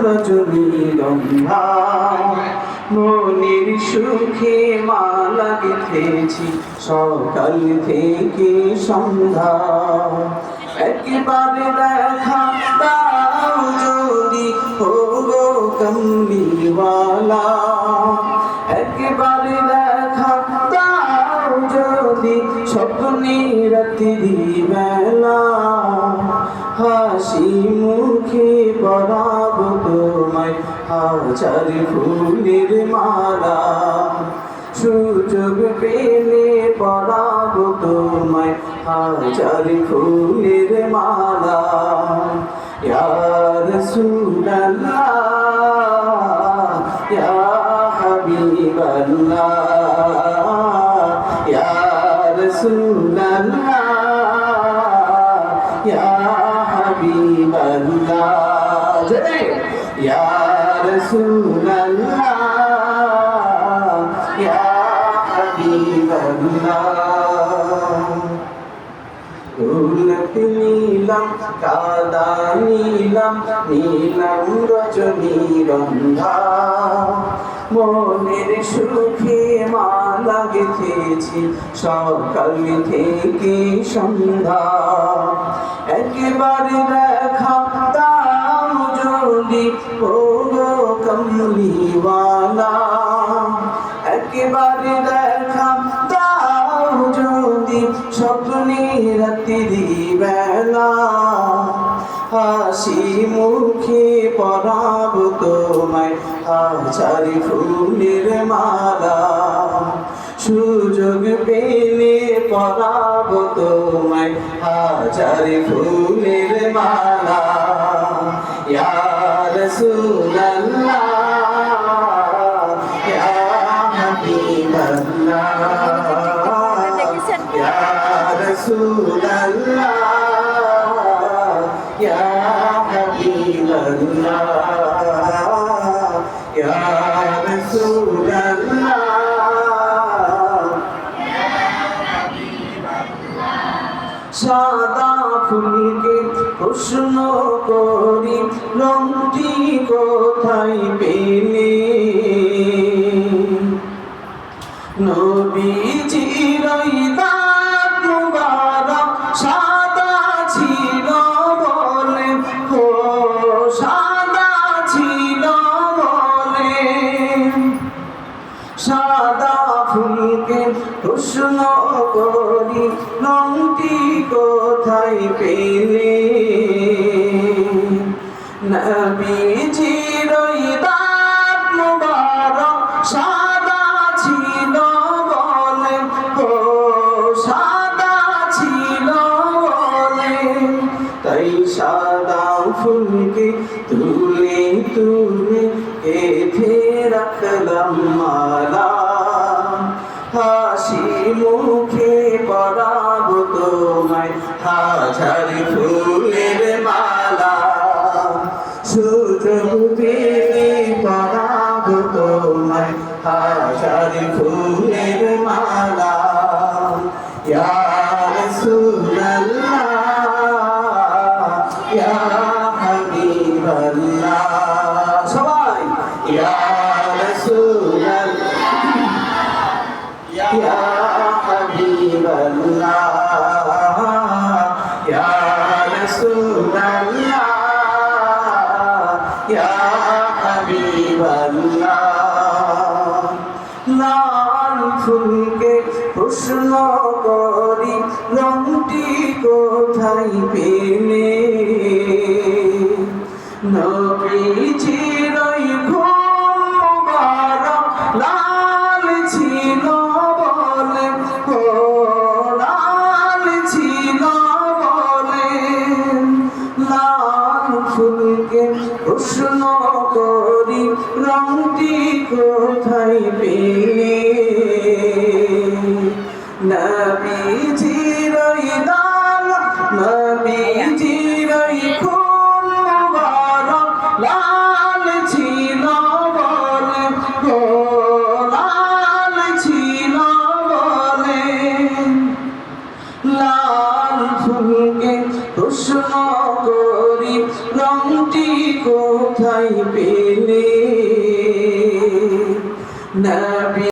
রজনীগন্ধা মনের সুখে মালা গেঁথেছি সকাল থেকে সন্ধ্যা। একবারে দেখা দাও যদি ও গো কমলিওয়ালা, একবারে দেখা দাও যদি স্বপ্নে রাত্রি বেলা। হাসি মুখে পরাবো তোমায় হাজার ফুলের মালা, সুযোগ পেলে পরাবো তোমায় হাজার ফুলের মালা। ইয়া রাসূলুল্লাহ ইয়া হাবিবাল্লাহ ইয়া রাসূলুল্লাহ ইয়া হাবিবাল্লাহ ইয়া রাসূলুল্লাহ ইয়া হাবিবাল্লাহ। উলট নীলাম কাদা নীলাম নীলাম রজনীগন্ধা মনের সুখে মালা গেঁথেছি সকাল থেকে সন্ধ্যা। একবারে দেখা দাও যদি ও গো কমলিওয়ালা, একবারে দেখা দাও যদি স্বপ্নে রাত্রি বেলা। হাসি মুখে পরাবো তোমায় হাজার ফুলের মালা, সুযোগ পেলে পরাবো তোমায় হাজার ফুলের মালা। ইয়া রাসূলুল্লাহ ইয়া হাবিবাল্লাহ ইয়া রাসূলুল্লাহ ইয়া হাবিবাল্লাহ ইয়া রাসূলুল্লাহ। সাদা ফুলকে প্রশ্ন করি রংটি কোথায় পেলে, নবীজির দাঁত মুবারক সাদা ছিল বলে, ও সাদা ছিল বলে। সাদা ফুলকে প্রশ্ন করি রংটি কোথায় পেলে, নবীজির দাঁত মুবারক সাদা ছিল বলে, ও সাদা ছিল বলে। তাই সাদা ফুলকে তুলে তুলে গেঁথে রাখলাম মালা, হাসি মুখে পরাবো তোমায় হাজার ফুলের মালা, সুযোগ পেলে পরাবো তোমায় হাজার ফুলের মালা। ইয়া রাসূলুল্লাহ ইয়া হাবিবাল্লাহ, সবাই ইয়া রাসূলুল্লাহ ইয়া হাবিবাল্লাহ ইয়া রাসূলুল্লাহ ইয়া হাবিবাল্লাহ। লাল ফুলকে প্রশ্ন করি রংটি কোথায় পেলে, নবীজির ঘুম মুবারক লাল ছিল বলে, ও লাল ছিল বলে। লাল ফুলকে প্রশ্ন করি রংটি কোথায় পেলে, নবীজির লাল নবীজির ঘুম মুবারক লাল ছিল বলে, ও লাল ছিল বলে। লাল ফুলকে প্রশ্ন করি রংটি কোথায় কোথায় পেলে নবী